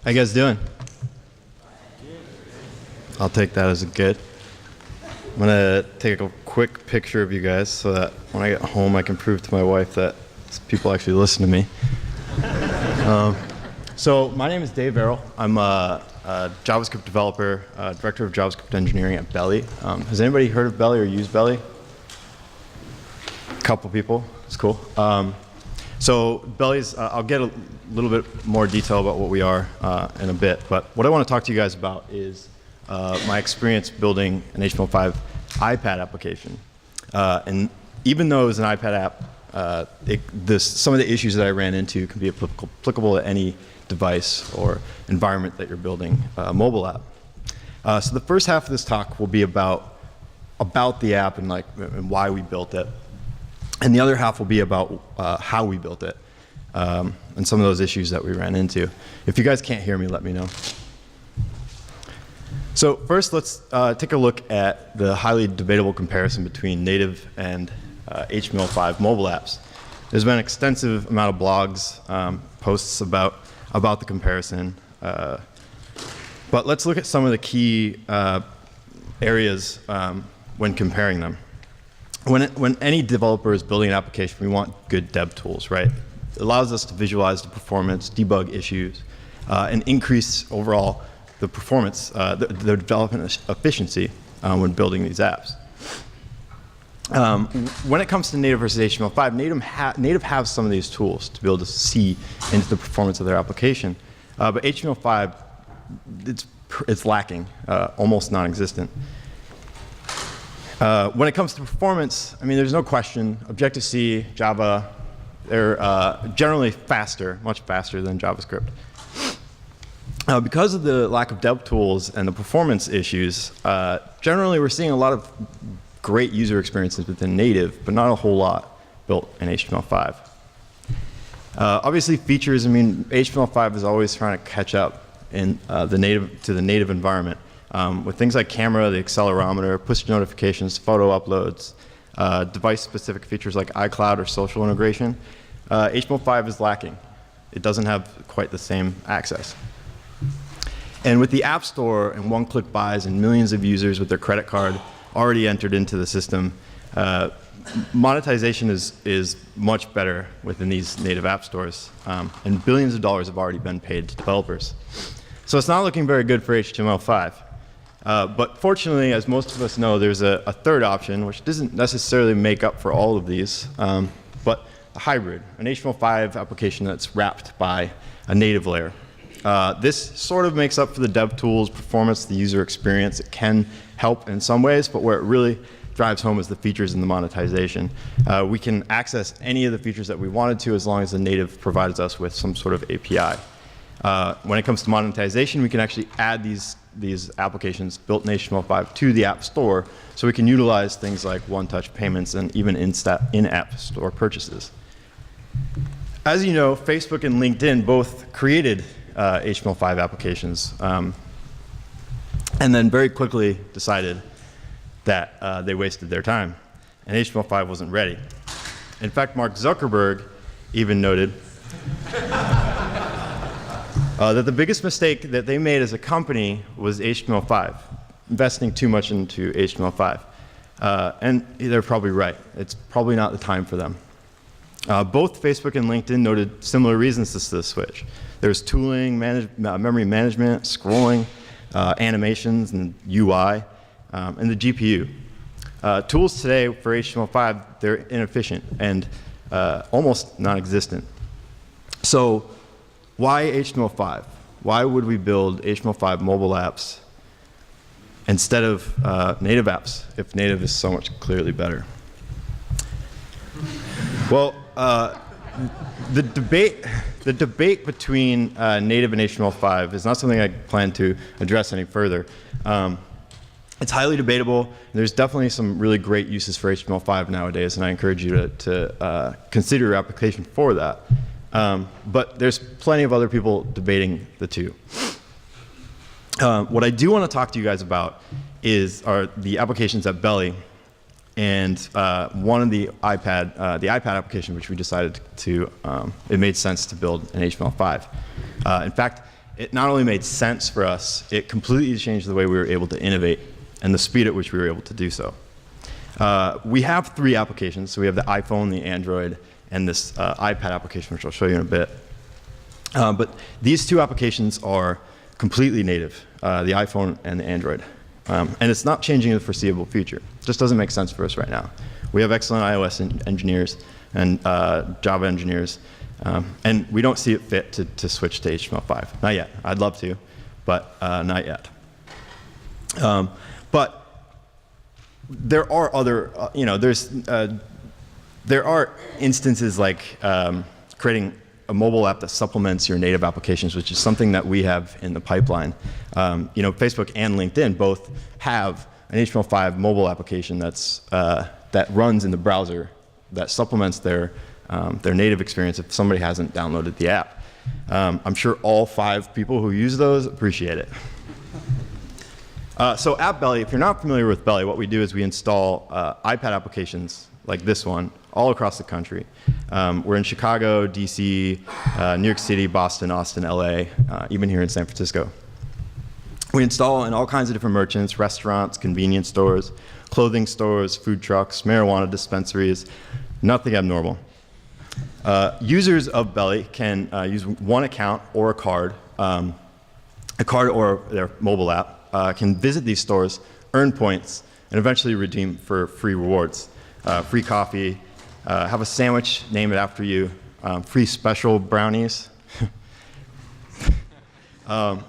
How you guys doing? I'll take that as a good. I'm going to take a quick picture of you guys so that when I get home I can prove to my wife that people actually listen to me. So my name is Dave Arel. I'm a JavaScript developer, director of JavaScript engineering at Belly. Has anybody heard of Belly or used Belly? A couple people. That's cool. So Belly's, I'll get a little bit more detail about what we are in a bit, but what I want to talk to you guys about is my experience building an HTML5 iPad application. And even though it was an iPad app, some of the issues that I ran into can be applicable to any device or environment that you're building a mobile app. So the first half of this talk will be about the app and why we built it. And the other half will be about how we built it and some of those issues that we ran into. If you guys can't hear me, let me know. So first, let's take a look at the highly debatable comparison between native and HTML5 mobile apps. There's been an extensive amount of blogs, posts about the comparison. But let's look at some of the key areas when comparing them. When any developer is building an application, we want good dev tools, right? It allows us to visualize the performance, debug issues, and increase overall the performance, the development efficiency when building these apps. When it comes to native versus HTML5, native has some of these tools to be able to see into the performance of their application. But HTML5, it's lacking, almost non-existent. When it comes to performance, I mean, there's no question. Objective-C, Java, they're generally faster, much faster than JavaScript. Because of the lack of dev tools and the performance issues, generally we're seeing a lot of great user experiences within native, but not a whole lot built in HTML5. Obviously, features. I mean, HTML5 is always trying to catch up in to the native environment. With things like camera, the accelerometer, push notifications, photo uploads, device-specific features like iCloud or social integration, HTML5 is lacking. It doesn't have quite the same access. And with the App Store and one-click buys and millions of users with their credit card already entered into the system, monetization is much better within these native app stores. And billions of dollars have already been paid to developers. So it's not looking very good for HTML5. But fortunately, as most of us know, there's a third option, which doesn't necessarily make up for all of these, but a hybrid, an HTML5 application that's wrapped by a native layer. This sort of makes up for the dev tools, performance, the user experience. It can help in some ways, but where it really drives home is the features and the monetization. We can access any of the features that we wanted to as long as the native provides us with some sort of API. When it comes to monetization, we can actually add these applications built in HTML5 to the App Store, so we can utilize things like one-touch payments and even in-app store purchases. As you know, Facebook and LinkedIn both created HTML5 applications and then very quickly decided that they wasted their time, and HTML5 wasn't ready. In fact, Mark Zuckerberg even noted that the biggest mistake that they made as a company was HTML5, investing too much into HTML5. And they're probably right. It's probably not the time for them. Both Facebook and LinkedIn noted similar reasons to the switch. There's tooling, memory management, scrolling, animations, and UI, and the GPU. Tools today for HTML5, they're inefficient and almost non-existent. So why HTML5? Why would we build HTML5 mobile apps instead of native apps if native is so much clearly better? Well, the debate between native and HTML5 is not something I plan to address any further. It's highly debatable. There's definitely some really great uses for HTML5 nowadays, and I encourage you to consider your application for that. But there's plenty of other people debating the two. What I do want to talk to you guys about are the applications at Belly And one of the iPad application, which we decided to, it made sense to build an HTML5. In fact, it not only made sense for us, it completely changed the way we were able to innovate and the speed at which we were able to do so. We have 3 applications. So we have the iPhone, the Android, and this iPad application, which I'll show you in a bit. But these 2 applications are completely native, the iPhone and the Android. And it's not changing in the foreseeable future. It just doesn't make sense for us right now. We have excellent iOS engineers and Java engineers, and we don't see it fit to switch to HTML5. Not yet. I'd love to, but not yet. But there are other, there are instances like creating a mobile app that supplements your native applications, which is something that we have in the pipeline. Facebook and LinkedIn both have an HTML5 mobile application that runs in the browser that supplements their native experience if somebody hasn't downloaded the app. I'm sure all 5 people who use those appreciate it. So AppBelly, if you're not familiar with Belly, what we do is we install iPad applications like this one all across the country. We're in Chicago, DC, New York City, Boston, Austin, LA, even here in San Francisco. We install in all kinds of different merchants, restaurants, convenience stores, clothing stores, food trucks, marijuana dispensaries, nothing abnormal. Users of Belly can use one account or a card or their mobile app, can visit these stores, earn points, and eventually redeem for free rewards. Free coffee, have a sandwich, name it after you, free special brownies,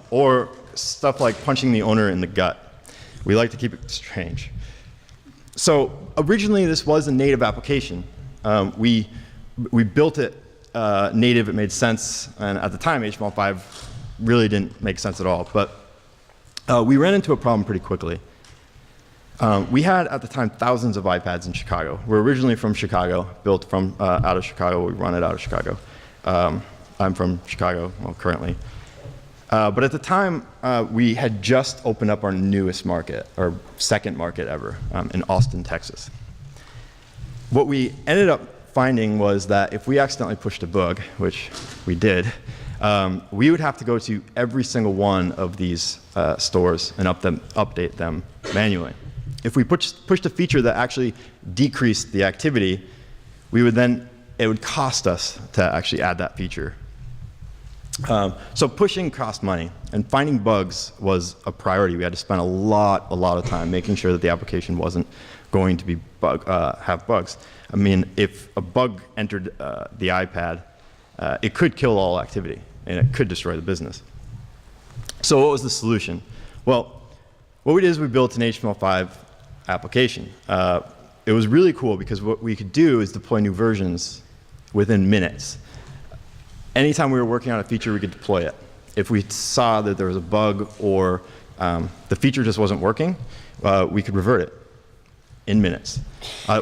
or stuff like punching the owner in the gut. We like to keep it strange. So originally this was a native application. We built it native, it made sense, and at the time HTML5 really didn't make sense at all. But we ran into a problem pretty quickly. We had, at the time, thousands of iPads in Chicago. We're originally from Chicago, built from out of Chicago. We run it out of Chicago. I'm from Chicago, well, currently. But at the time, we had just opened up our newest market, our second market ever, in Austin, Texas. What we ended up finding was that if we accidentally pushed a bug, which we did, we would have to go to every single one of these stores and update them manually. If we pushed a feature that actually decreased the activity, it would cost us to actually add that feature. So pushing cost money, and finding bugs was a priority. We had to spend a lot of time making sure that the application wasn't going to be have bugs. I mean, if a bug entered the iPad, it could kill all activity, and it could destroy the business. So what was the solution? Well, what we did is we built an HTML5 application. It was really cool because what we could do is deploy new versions within minutes. Anytime we were working on a feature, we could deploy it. If we saw that there was a bug or the feature just wasn't working, we could revert it in minutes.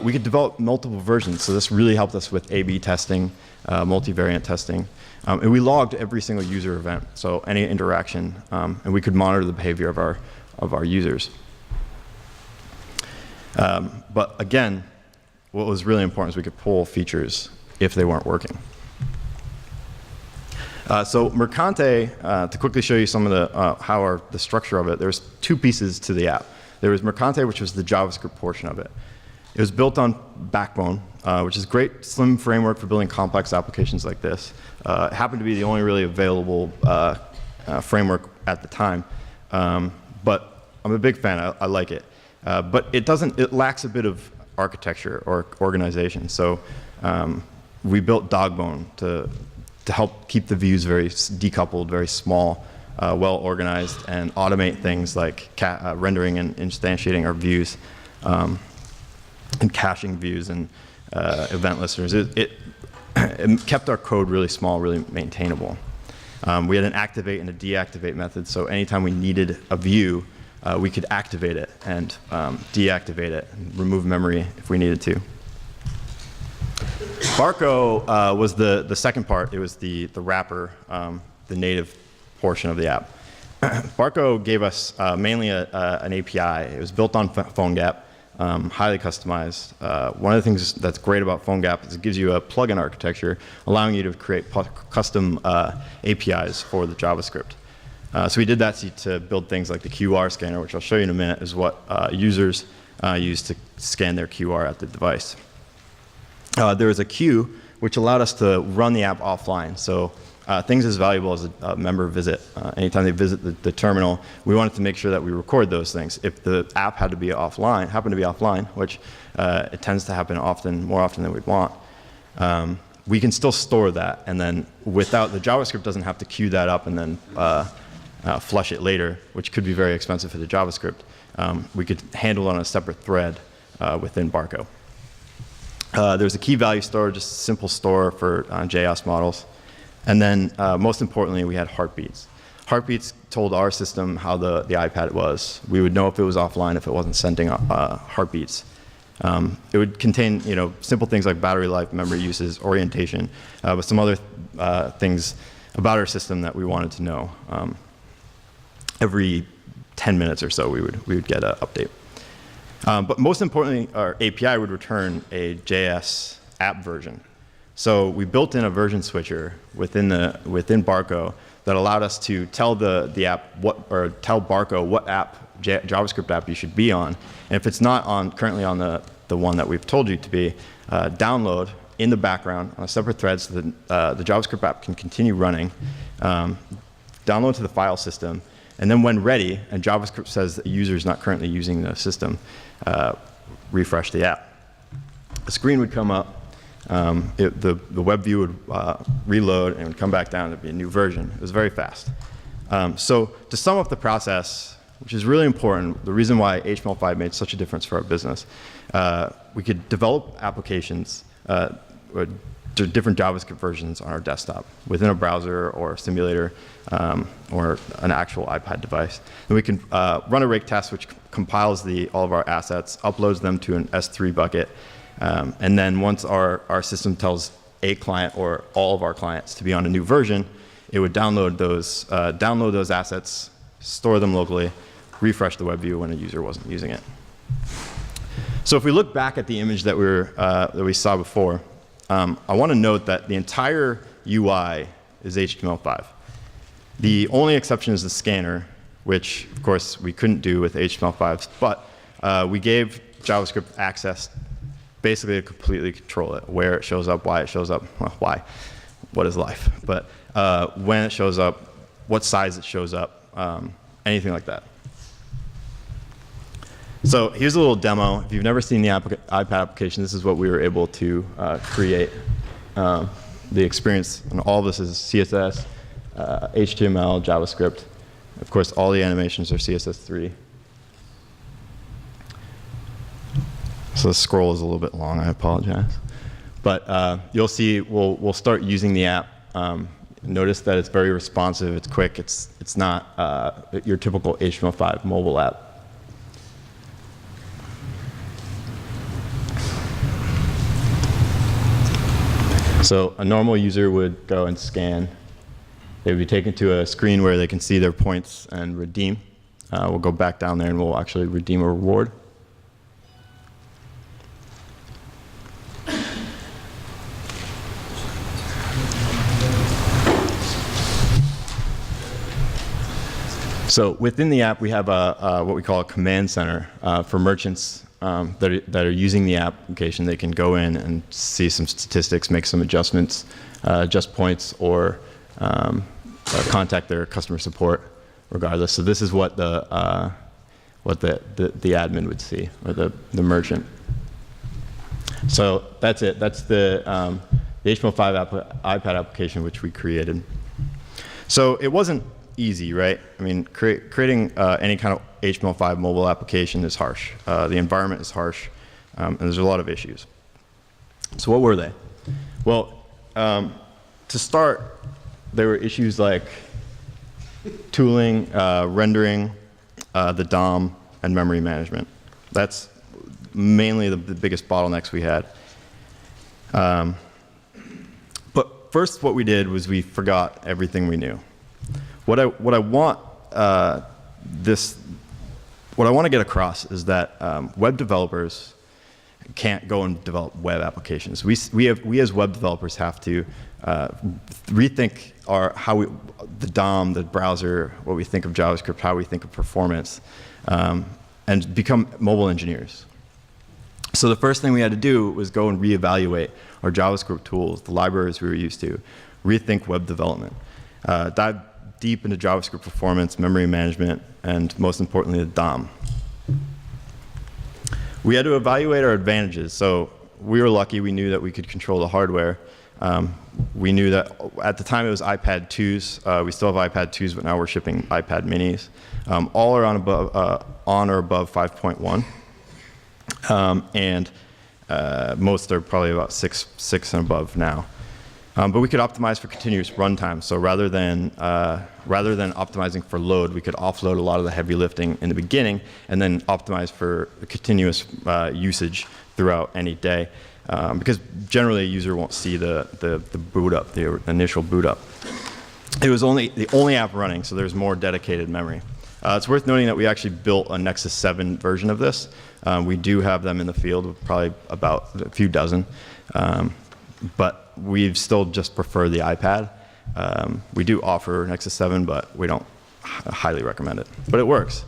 We could develop multiple versions, so this really helped us with A/B testing, multivariant testing. And we logged every single user event, so any interaction, and we could monitor the behavior of our users. But again, what was really important is we could pull features if they weren't working. So Mercante, to quickly show you some of the structure of it, there's 2 pieces to the app. There was Mercante, which was the JavaScript portion of it. It was built on Backbone, which is a great, slim framework for building complex applications like this. It happened to be the only really available framework at the time. But I'm a big fan. I like it. But it lacks a bit of architecture or organization. So we built Dogbone to help keep the views very decoupled, very small, well organized, and automate things like rendering and instantiating our views, and caching views and event listeners. It kept our code really small, really maintainable. We had an activate and a deactivate method, so anytime we needed a view, we could activate it and deactivate it, and remove memory if we needed to. Barco was the second part. It was the wrapper, the native portion of the app. Barco gave us mainly an API. It was built on Phonegap. highly customized. One of the things that's great about Phonegap is it gives you a plugin architecture, allowing you to create custom APIs for the JavaScript. So we did that to build things like the QR scanner, which I'll show you in a minute, is what users use to scan their QR at the device. There was a queue which allowed us to run the app offline. So things as valuable as a member visit. Anytime they visit the terminal, we wanted to make sure that we record those things. If the app happened to be offline, which it tends to happen more often than we'd want, we can still store that. And then the JavaScript doesn't have to queue that up and then flush it later, which could be very expensive for the JavaScript. We could handle it on a separate thread within Barco. There's a key value store, just a simple store for JS models. And then, most importantly, we had heartbeats. Heartbeats told our system how the iPad was. We would know if it was offline if it wasn't sending heartbeats. It would contain, simple things like battery life, memory uses, orientation, but some other things about our system that we wanted to know. Every 10 minutes or so, we would get an update. But most importantly, our API would return a JS app version. So we built in a version switcher within Barco that allowed us to tell the app tell Barco what JavaScript app you should be on. And if it's not currently on the one that we've told you to be, download in the background on a separate thread so that the JavaScript app can continue running, download to the file system, and then when ready, and JavaScript says the user is not currently using the system, refresh the app. A screen would come up. The web view would reload and it would come back down to be a new version. It was very fast. So to sum up the process, which is really important, the reason why HTML5 made such a difference for our business, we could develop applications, different JavaScript versions on our desktop within a browser or a simulator or an actual iPad device. And we can run a rake test which compiles all of our assets, uploads them to an S3 bucket, and then once our system tells a client or all of our clients to be on a new version, it would download those assets, store them locally, refresh the web view when a user wasn't using it. So if we look back at the image that we saw before, I want to note that the entire UI is HTML5. The only exception is the scanner, which of course we couldn't do with HTML5, but we gave JavaScript access basically to completely control it, where it shows up, why it shows up, well, why, what is life, but when it shows up, what size it shows up, anything like that. So here's a little demo. If you've never seen the iPad application, this is what we were able to create. The experience, and all of this is CSS, HTML, JavaScript. Of course, all the animations are CSS3. So the scroll is a little bit long, I apologize. But you'll see we'll start using the app. Notice that it's very responsive, it's quick, it's not your typical HTML5 mobile app. So a normal user would go and scan. They would be taken to a screen where they can see their points and redeem. We'll go back down there and we'll actually redeem a reward. So within the app, we have what we call a command center for merchants that are using the application. They can go in and see some statistics, make some adjustments, adjust points, or contact their customer support, regardless. So this is what the admin would see, or the merchant. So that's it. That's the HTML5 iPad application which we created. So it wasn't easy, right? I mean, creating any kind of HTML5 mobile application is harsh. The environment is harsh, and there's a lot of issues. So what were they? Well, to start, there were issues like tooling, rendering, the DOM, and memory management. That's mainly the biggest bottlenecks we had. But first, what we did was we forgot everything we knew. What I want this what I want to get across is that web developers can't go and develop web applications. We as web developers have to rethink the DOM, the browser, what we think of JavaScript, how we think of performance, and become mobile engineers. So the first thing we had to do was go and reevaluate our JavaScript tools, the libraries we were used to, rethink web development, dive deep into JavaScript performance, memory management, and most importantly, the DOM. We had to evaluate our advantages. So we were lucky. We knew that we could control the hardware. We knew that at the time it was iPad 2s. We still have iPad 2s, but now we're shipping iPad minis. All are on or above 5.1. And most are probably about 6 and above now. But we could optimize for continuous runtime. So rather than optimizing for load, we could offload a lot of the heavy lifting in the beginning and then optimize for continuous usage throughout any day. Because generally a user won't see the boot up, the initial boot up. It was the only app running, so there's more dedicated memory. It's worth noting that we actually built a Nexus 7 version of this. We do have them in the field, probably about a few dozen. But we still just prefer the iPad. We do offer Nexus 7, but we don't highly recommend it. But it works.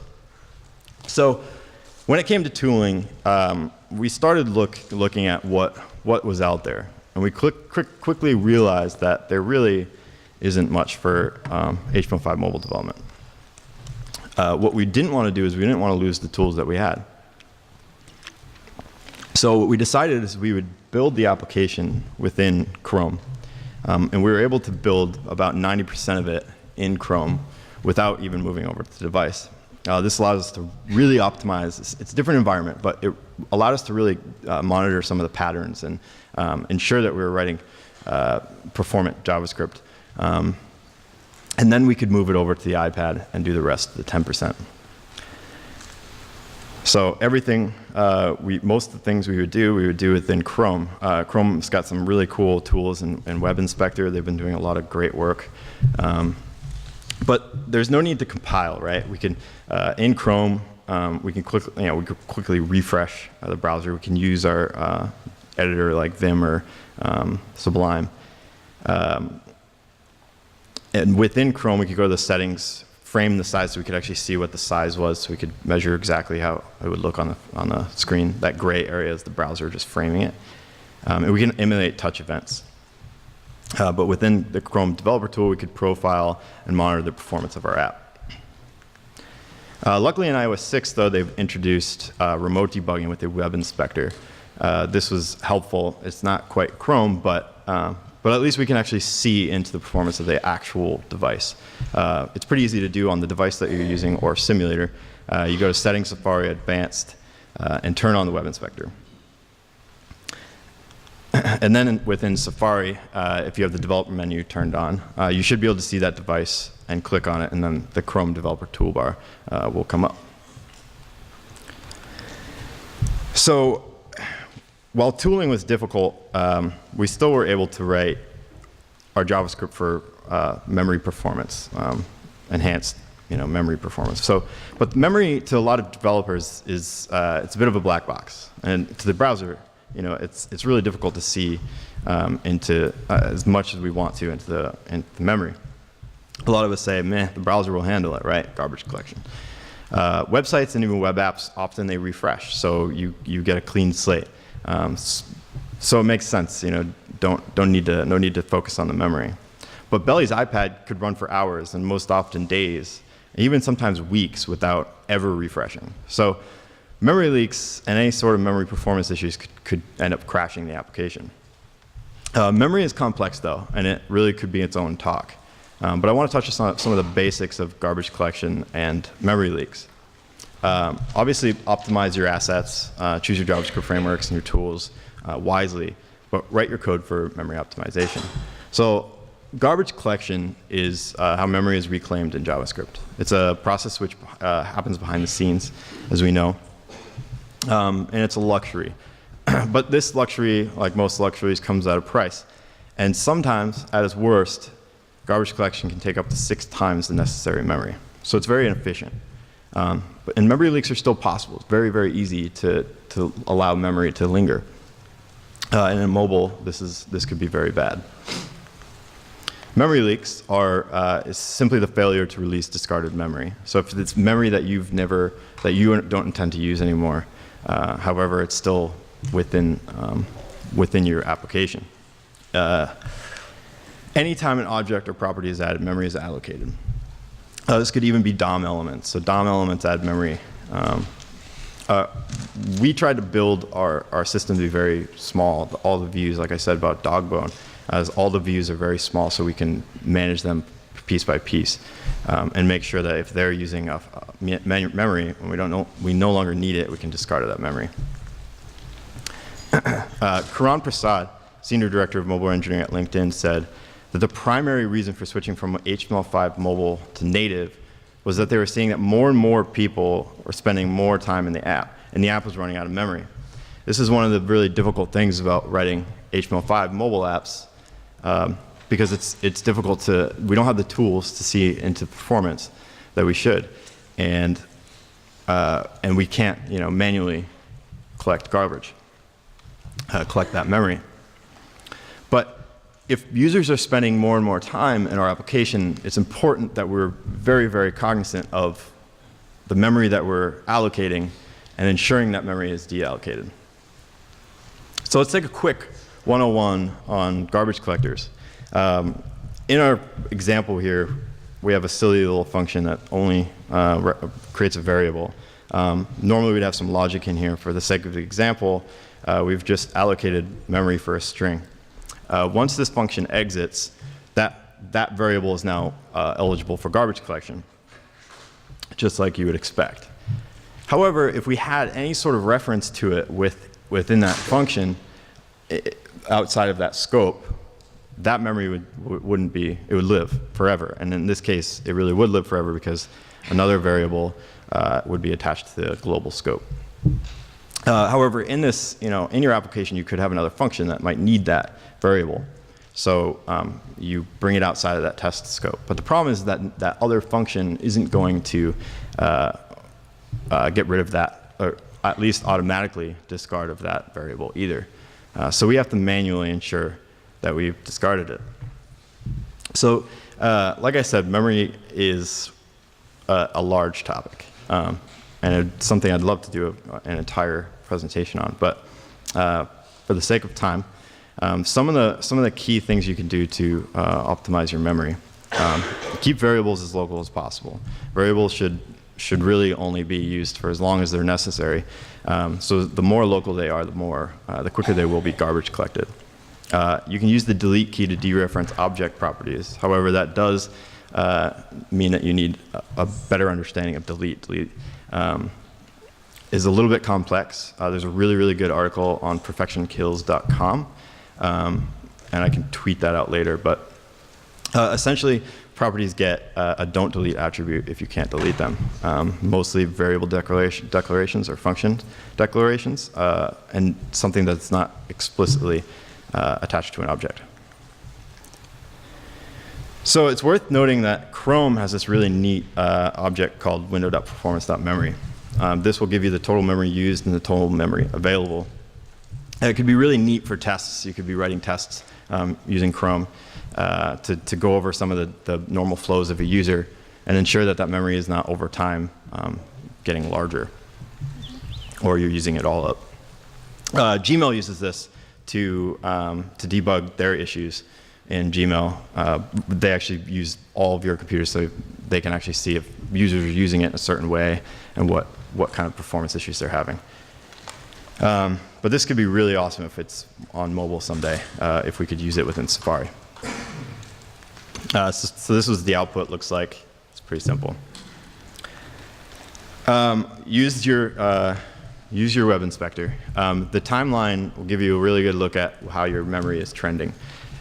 So when it came to tooling, we started looking at what was out there. And we quickly realized that there really isn't much for HTML5 mobile development. What we didn't want to do is we didn't want to lose the tools that we had. So what we decided is we would build the application within Chrome. And we were able to build about 90% of it in Chrome without even moving over to the device. This allows us to really optimize. It's a different environment, but it allowed us to really monitor some of the patterns and ensure that we were writing performant JavaScript. And then we could move it over to the iPad and do the rest of the 10%. So everything, most of the things we would do within Chrome. Chrome's got some really cool tools in Web Inspector. They've been doing a lot of great work. But there's no need to compile, right? We can, in Chrome, we can quickly refresh the browser. We can use our editor like Vim or Sublime. And within Chrome, we could go to the settings, frame the size so we could actually see what the size was, so we could measure exactly how it would look on the screen. That gray area is the browser just framing it. And we can emulate touch events. But within the Chrome developer tool, we could profile and monitor the performance of our app. Luckily in iOS 6, though, they've introduced remote debugging with the Web Inspector. This was helpful. It's not quite Chrome, but at least we can actually see into the performance of the actual device. It's pretty easy to do on the device that you're using or simulator. You go to Settings, Safari, Advanced, and turn on the Web Inspector. And then within Safari, if you have the developer menu turned on, you should be able to see that device and click on it, and then the Chrome developer toolbar will come up. So while tooling was difficult, we still were able to write our JavaScript for memory performance, enhanced memory performance. So, but memory to a lot of developers is it's a bit of a black box, and to the browser, it's really difficult to see into as much as we want to into the memory. A lot of us say, meh, the browser will handle it, right? Garbage collection. Websites and even web apps, often they refresh, so you get a clean slate. So it makes sense, no need to focus on the memory. But Belly's iPad could run for hours and most often days, even sometimes weeks without ever refreshing. So memory leaks and any sort of memory performance issues could end up crashing the application. Memory is complex though, and it really could be its own talk. But I want to touch on some of the basics of garbage collection and memory leaks. Obviously, optimize your assets, choose your JavaScript frameworks and your tools wisely, but write your code for memory optimization. So garbage collection is how memory is reclaimed in JavaScript. It's a process which happens behind the scenes, as we know, and it's a luxury. But this luxury, like most luxuries, comes at a price. And sometimes, at its worst, garbage collection can take up to 6 times the necessary memory. So it's very inefficient. And memory leaks are still possible. It's very, very easy to allow memory to linger. And in mobile, this could be very bad. Memory leaks is simply the failure to release discarded memory. So if it's memory that you don't intend to use anymore, however, it's still within your application. Anytime an object or property is added, memory is allocated. This could even be DOM elements. So DOM elements add memory. We tried to build our system to be very small. All the views, like I said about Dogbone, as all the views are very small, so we can manage them piece by piece and make sure that if they're using memory and we no longer need it, we can discard that memory. Karan Prasad, Senior Director of Mobile Engineering at LinkedIn, said that the primary reason for switching from HTML5 mobile to native was that they were seeing that more and more people were spending more time in the app, and the app was running out of memory. This is one of the really difficult things about writing HTML5 mobile apps, because it's difficult we don't have the tools to see into performance that we should, and we can't, manually collect garbage, collect that memory. But if users are spending more and more time in our application, it's important that we're very, very cognizant of the memory that we're allocating and ensuring that memory is deallocated. So let's take a quick 101 on garbage collectors. In our example here, we have a silly little function that only creates a variable. Normally we'd have some logic in here. For the sake of the example, we've just allocated memory for a string. Once this function exits, that variable is now eligible for garbage collection, just like you would expect. However, if we had any sort of reference to it within that function, outside of that scope, that memory wouldn't be, it would live forever. And in this case, it really would live forever because another variable would be attached to the global scope. However, in this, in your application, you could have another function that might need that variable. So you bring it outside of that test scope. But the problem is that that other function isn't going to get rid of that, or at least automatically discard of that variable either. So we have to manually ensure that we've discarded it. So like I said, memory is a large topic. And it's something I'd love to do an entire presentation on. But for the sake of time, some of the key things you can do to optimize your memory. Keep variables as local as possible. Variables should really only be used for as long as they're necessary. So the more local they are, the quicker they will be garbage collected. You can use the delete key to dereference object properties. However, that does mean that you need a better understanding of delete. Delete is a little bit complex. There's a really, really good article on perfectionkills.com, and I can tweet that out later. But essentially, properties get a don't delete attribute if you can't delete them. Mostly variable declarations or function declarations, and something that's not explicitly attached to an object. So it's worth noting that Chrome has this really neat object called window.performance.memory. This will give you the total memory used and the total memory available. And it could be really neat for tests. You could be writing tests using Chrome to go over some of the normal flows of a user and ensure that that memory is not over time getting larger, or you're using it all up. Gmail uses this to debug their issues in Gmail. They actually use all of your computers so they can actually see if users are using it in a certain way and what kind of performance issues they're having. But this could be really awesome if it's on mobile someday, if we could use it within Safari. So this was the output looks like. It's pretty simple. Use your web inspector. The timeline will give you a really good look at how your memory is trending.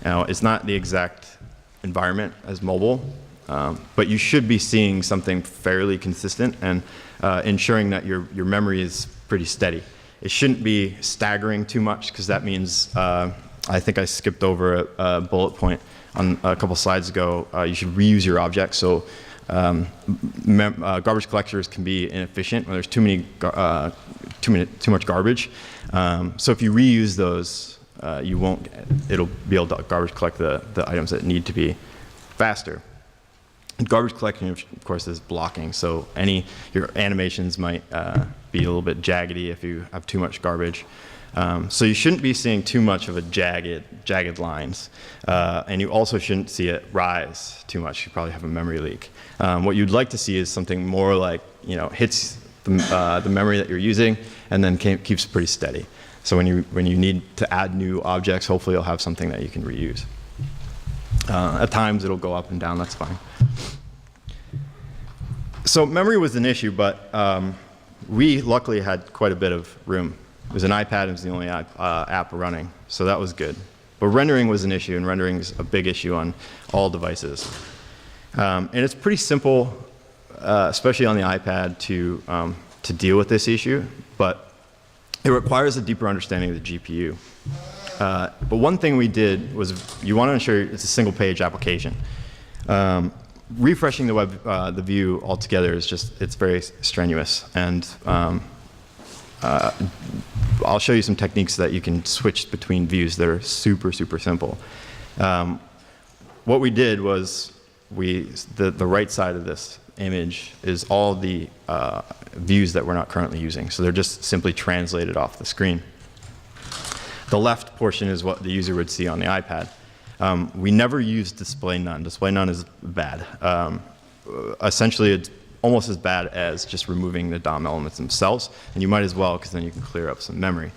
Now, it's not the exact environment as mobile, but you should be seeing something fairly consistent and ensuring that your memory is pretty steady. It shouldn't be staggering too much, because that means, I think I skipped over a bullet point on a couple slides ago, you should reuse your objects. So Garbage collectors can be inefficient when there's too much garbage. So if you reuse those, it'll be able to garbage collect the items that need to be faster. And garbage collecting, of course, is blocking. So your animations might be a little bit jaggedy if you have too much garbage. So you shouldn't be seeing too much of a jagged lines. And you also shouldn't see it rise too much. You probably have a memory leak. What you'd like to see is something more like, hits the memory that you're using and then keeps pretty steady. So when you need to add new objects, hopefully you'll have something that you can reuse. At times it'll go up and down, that's fine. So memory was an issue, but we luckily had quite a bit of room. It was an iPad, it was the only app running, so that was good. But rendering was an issue, and rendering is a big issue on all devices. And it's pretty simple, especially on the iPad, to deal with this issue, but it requires a deeper understanding of the GPU. But one thing we did was you want to ensure it's a single-page application. Refreshing the view altogether is it's very strenuous, and I'll show you some techniques that you can switch between views that are super, super simple. What we did was the right side of this image is all the views that we're not currently using. So they're just simply translated off the screen. The left portion is what the user would see on the iPad. We never use display none. Display none is bad. Essentially, it's almost as bad as just removing the DOM elements themselves, and you might as well, because then you can clear up some memory.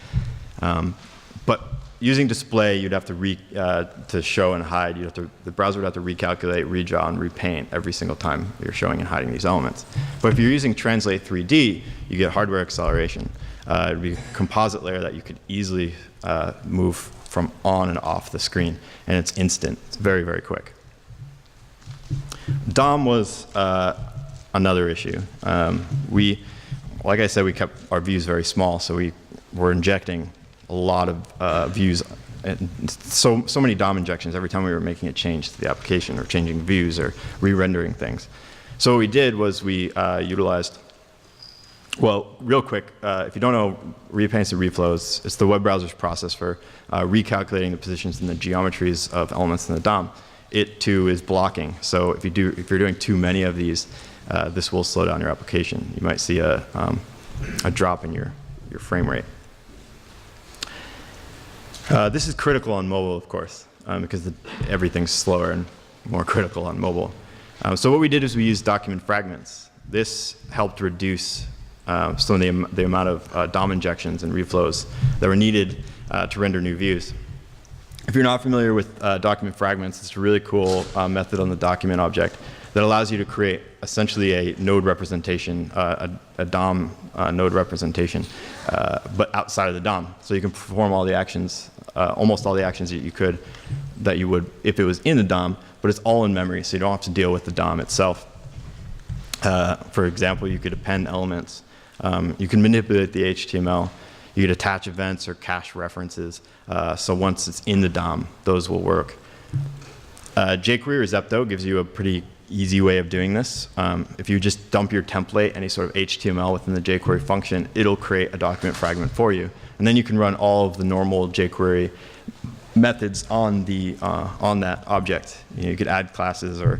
But using display, you'd have to show and hide. The browser would have to recalculate, redraw, and repaint every single time you're showing and hiding these elements. But if you're using Translate 3D, you get hardware acceleration. It'd be a composite layer that you could easily move from on and off the screen, and it's instant. It's very, very quick. DOM was another issue. Like I said, we kept our views very small, so we were injecting a lot of views, and so many DOM injections every time we were making a change to the application or changing views or re-rendering things. So what we did was we utilized, well, real quick, if you don't know repaints and reflows, it's the web browser's process for recalculating the positions and the geometries of elements in the DOM. It too is blocking. So if you're doing too many of these, this will slow down your application. You might see a drop in your frame rate. This is critical on mobile, of course, because everything's slower and more critical on mobile. So what we did is we used document fragments. This helped reduce some of the amount of DOM injections and reflows that were needed to render new views. If you're not familiar with document fragments, it's a really cool method on the document object that allows you to create essentially a node representation, a DOM node representation, but outside of the DOM. So you can perform all the actions, almost all the actions that you would if it was in the DOM, but it's all in memory, so you don't have to deal with the DOM itself. For example, you could append elements. You can manipulate the HTML. You could attach events or cache references. So once it's in the DOM, those will work. jQuery or Zepto gives you a pretty easy way of doing this. If you just dump your template, any sort of HTML within the jQuery function, it'll create a document fragment for you. And then you can run all of the normal jQuery methods on that object. You could add classes or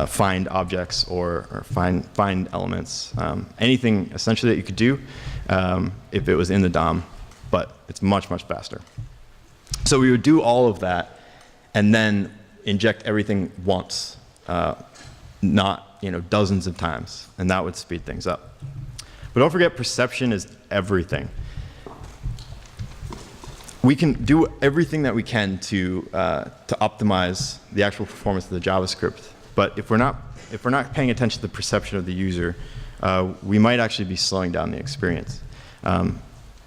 find objects or find elements. Anything essentially that you could do if it was in the DOM, but it's much, much faster. So we would do all of that and then inject everything once, not dozens of times, and that would speed things up. But don't forget, perception is everything. We can do everything that we can to optimize the actual performance of the JavaScript. But if we're not paying attention to the perception of the user, we might actually be slowing down the experience.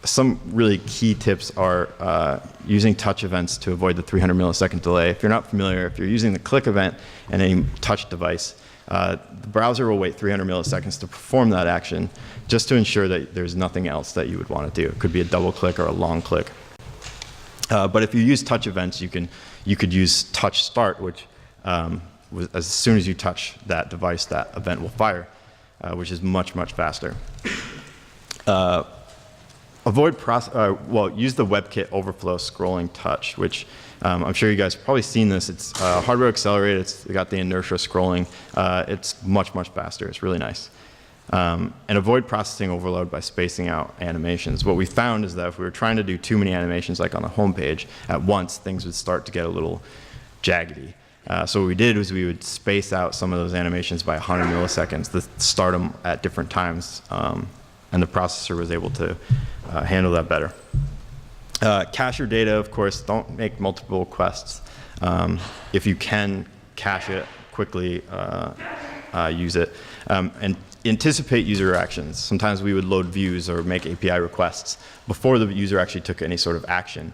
Some really key tips are using touch events to avoid the 300 millisecond delay. If you're not familiar, if you're using the click event in a touch device, the browser will wait 300 milliseconds to perform that action just to ensure that there's nothing else that you would want to do. It could be a double click or a long click. But if you use touch events, you could use touch start, which as soon as you touch that device, that event will fire, which is much, much faster. Use the WebKit overflow scrolling touch, which I'm sure you guys have probably seen this. It's hardware accelerated. It's got the inertia scrolling. It's much, much faster. It's really nice. And avoid processing overload by spacing out animations. What we found is that if we were trying to do too many animations, like on the home page, at once, things would start to get a little jaggedy. So what we did was we would space out some of those animations by 100 milliseconds to start them at different times, and the processor was able to handle that better. Cache your data, of course. Don't make multiple requests. If you can cache it quickly, use it. And anticipate user actions. Sometimes we would load views or make API requests before the user actually took any sort of action,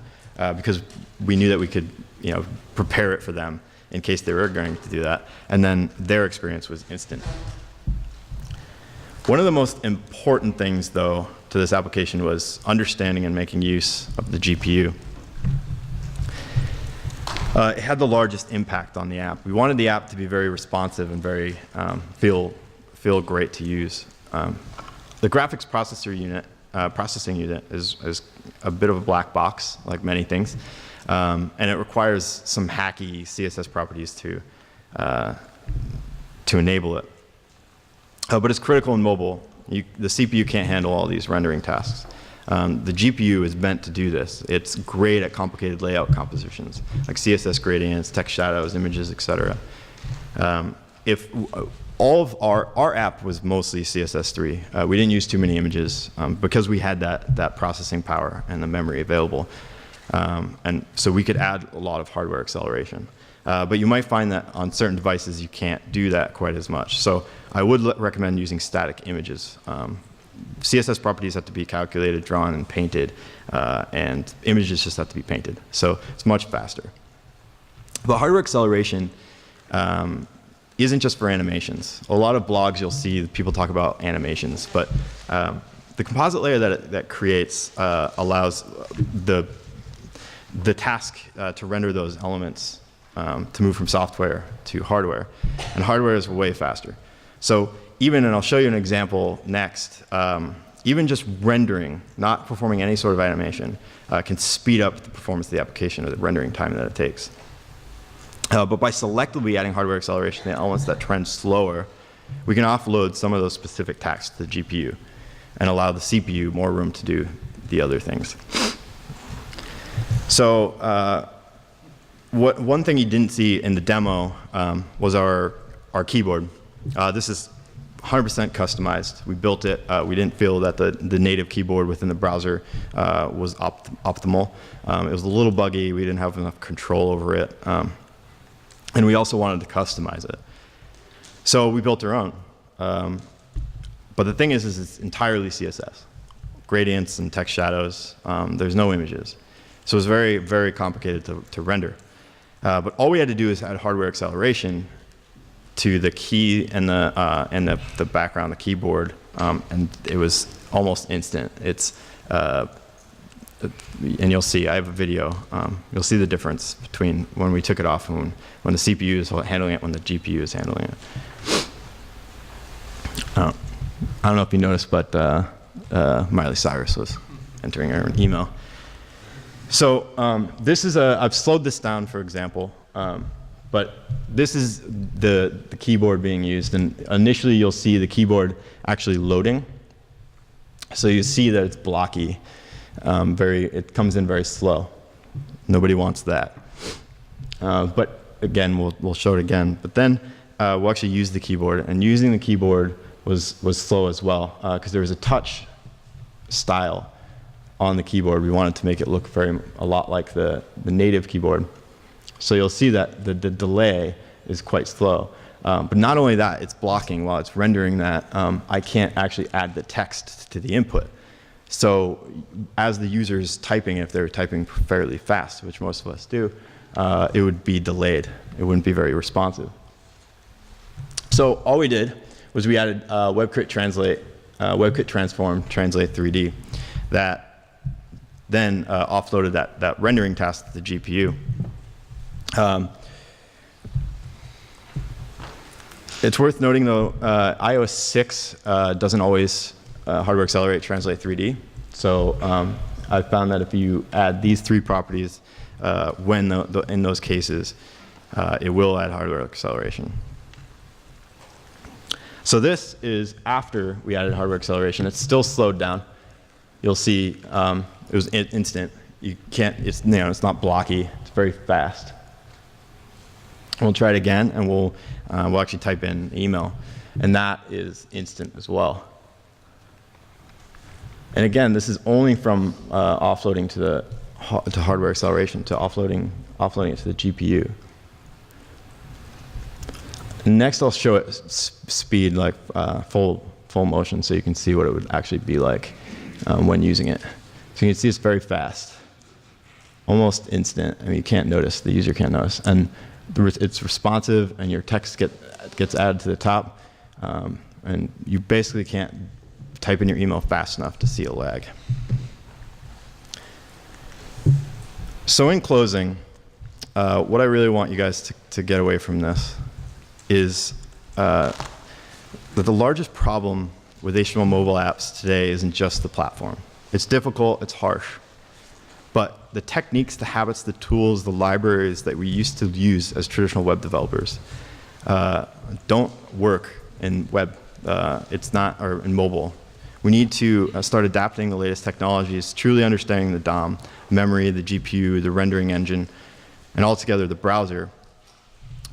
because we knew that we could, prepare it for them in case they were going to do that. And then their experience was instant. One of the most important things, though, to this application was understanding and making use of the GPU. It had the largest impact on the app. We wanted the app to be very responsive and very feel great to use. The graphics processing unit is a bit of a black box, like many things, and it requires some hacky CSS properties to enable it. But it's critical in mobile. The CPU can't handle all these rendering tasks. The GPU is meant to do this. It's great at complicated layout compositions, like CSS gradients, text shadows, images, etc. If all of our app was mostly CSS3. We didn't use too many images because we had that processing power and the memory available. And so we could add a lot of hardware acceleration. But you might find that on certain devices you can't do that quite as much. So I would recommend using static images. CSS properties have to be calculated, drawn, and painted, and images just have to be painted. So it's much faster. But hardware acceleration isn't just for animations. A lot of blogs you'll see people talk about animations, but the composite layer that creates allows the task to render those elements to move from software to hardware, and hardware is way faster. So even, and I'll show you an example next, even just rendering, not performing any sort of animation, can speed up the performance of the application or the rendering time that it takes. But by selectively adding hardware acceleration to the elements that trend slower, we can offload some of those specific tasks to the GPU and allow the CPU more room to do the other things. So one thing you didn't see in the demo was our keyboard. This is 100% customized. We built it. We didn't feel that the native keyboard within the browser was optimal. It was a little buggy. We didn't have enough control over it. And we also wanted to customize it. So we built our own. But the thing is it's entirely CSS. Gradients and text shadows. There's no images. So it's very, very complicated to render. But all we had to do is add hardware acceleration to the key and the background, the keyboard, and it was almost instant. It's and you'll see, I have a video. You'll see the difference between when we took it off and when the CPU is handling it, when the GPU is handling it. I don't know if you noticed, but Miley Cyrus was entering her email. So this is I've slowed this down, for example, but this is the keyboard being used, and initially you'll see the keyboard actually loading. So you see that it's blocky. It comes in very slow. Nobody wants that. But again, we'll show it again. But then we'll actually use the keyboard, and using the keyboard was slow as well because there was a touch style on the keyboard. We wanted to make it look a lot like the native keyboard. So you'll see that the delay is quite slow. But not only that, it's blocking while it's rendering that. I can't actually add the text to the input. So as the user's typing, if they're typing fairly fast, which most of us do, it would be delayed. It wouldn't be very responsive. So all we did was we added WebKit Transform Translate 3D that then offloaded that rendering task to the GPU. It's worth noting, though, iOS 6 doesn't always hardware accelerate translate 3D. So I found that if you add these 3 properties in those cases, it will add hardware acceleration. So this is after we added hardware acceleration. It's still slowed down. You'll see it was instant. You can't. It's not blocky. It's very fast. We'll try it again, and we'll actually type in email, and that is instant as well. And again, this is only from offloading to hardware acceleration to offloading it to the GPU. Next, I'll show it speed, like full motion, so you can see what it would actually be like when using it. So you can see it's very fast, almost instant. I mean, you can't notice, the user can't notice, and it's responsive, and your text gets added to the top, and you basically can't type in your email fast enough to see a lag. So in closing, what I really want you guys to get away from this is that the largest problem with HTML mobile apps today isn't just the platform. It's difficult, it's harsh. But the techniques, the habits, the tools, the libraries that we used to use as traditional web developers don't work in web. It's not, or in mobile. We need to start adapting the latest technologies, truly understanding the DOM, memory, the GPU, the rendering engine, and altogether the browser.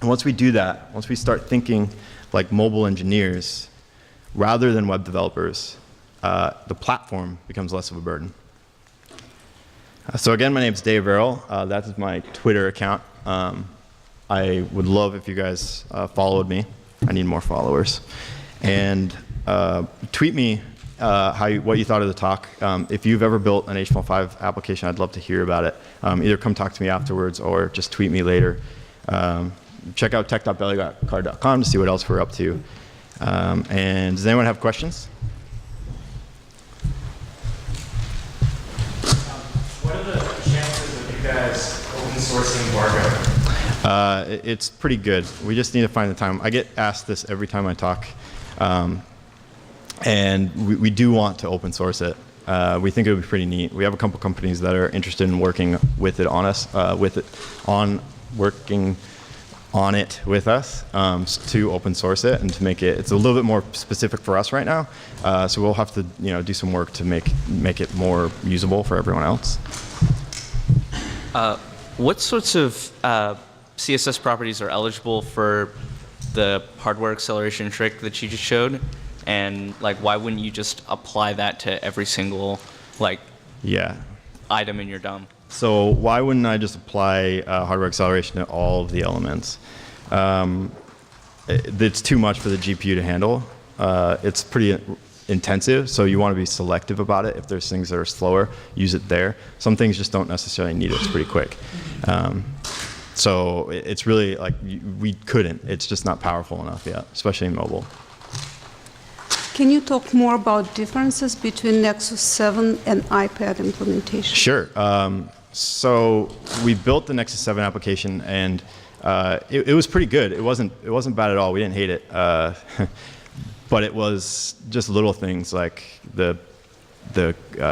And once we do that, once we start thinking like mobile engineers rather than web developers, the platform becomes less of a burden. So again, my name is Dave Arel. That is my Twitter account. I would love if you guys followed me. I need more followers. And tweet me what you thought of the talk. If you've ever built an HTML5 application, I'd love to hear about it. Either come talk to me afterwards or just tweet me later. Check out tech.bellycard.com to see what else we're up to. And does anyone have questions? What are the chances of you guys open sourcing Barco? It's pretty good. We just need to find the time. I get asked this every time I talk. And we do want to open source it. We think it would be pretty neat. We have a couple companies that are interested in working with it on us, working on it with us to open source it and to make it. It's a little bit more specific for us right now, so we'll have to do some work to make it more usable for everyone else. What sorts of CSS properties are eligible for the hardware acceleration trick that you just showed? And why wouldn't you just apply that to every single item in your DOM? So why wouldn't I just apply hardware acceleration to all of the elements? It's too much for the GPU to handle. It's pretty intensive, so you want to be selective about it. If there's things that are slower, use it there. Some things just don't necessarily need it. It's pretty quick. So it's really we couldn't. It's just not powerful enough yet, especially in mobile. Can you talk more about differences between Nexus 7 and iPad implementation? Sure. So we built the Nexus 7 application, and it was pretty good. It wasn't bad at all. We didn't hate it, but it was just little things like the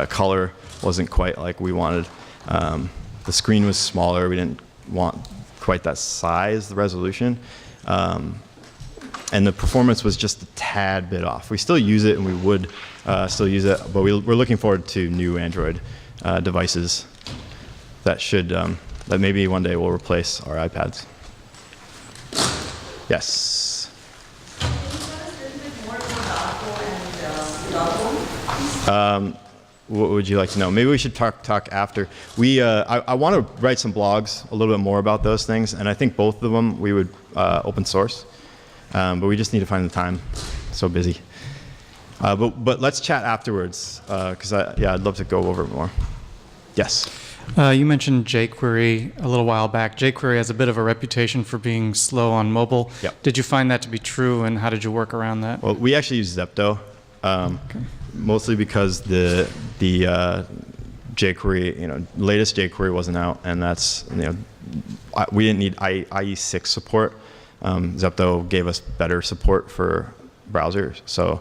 color wasn't quite like we wanted. The screen was smaller. We didn't want quite that size, the resolution. And the performance was just a tad bit off. We still use it, and we would still use it, but we're looking forward to new Android devices that maybe one day will replace our iPads. Yes? What would you like to know? Maybe we should talk after. I want to write some blogs a little bit more about those things, and I think both of them we would open source. But we just need to find the time. So busy. But let's chat afterwards, because I'd love to go over it more. Yes? You mentioned jQuery a little while back. jQuery has a bit of a reputation for being slow on mobile. Yep. Did you find that to be true, and how did you work around that? Well, we actually use Zepto, mostly because the jQuery, latest jQuery wasn't out, and that's we didn't need IE6 support. Zepto gave us better support for browsers, so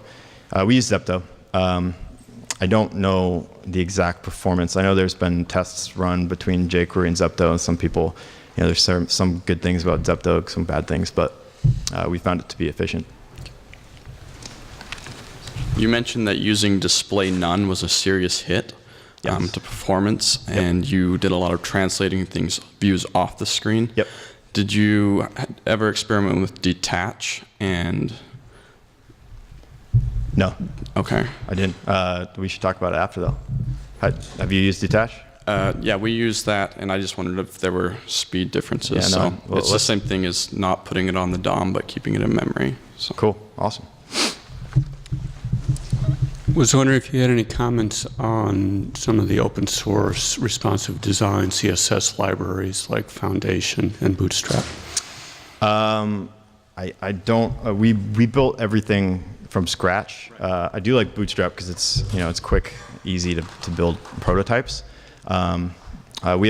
we use Zepto. I don't know the exact performance. I know there's been tests run between jQuery and Zepto, and some people, there's some good things about Zepto, some bad things, but we found it to be efficient. You mentioned that using display none was a serious hit Yes. to performance, Yep. and you did a lot of translating views off the screen. Yep. Did you ever experiment with detach? And No, okay, I didn't. We should talk about it after, though. Have you used detach? yeah, we used that, and I just wondered if there were speed differences. Yeah, no. So Well, it's the let's- same thing as not putting it on the DOM, but keeping it in memory. So. Cool, awesome. Was wondering if you had any comments on some of the open source responsive design CSS libraries like Foundation and Bootstrap. I don't. We built everything from scratch. I do like Bootstrap because it's quick, easy to build prototypes. We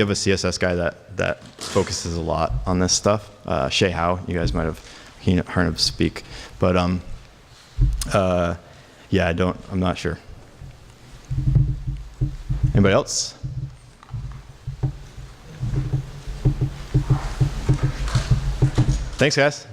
have a CSS guy that focuses a lot on this stuff. Shay Howe, you guys might have heard him speak, but yeah, I'm not sure. Anybody else? Thanks, guys.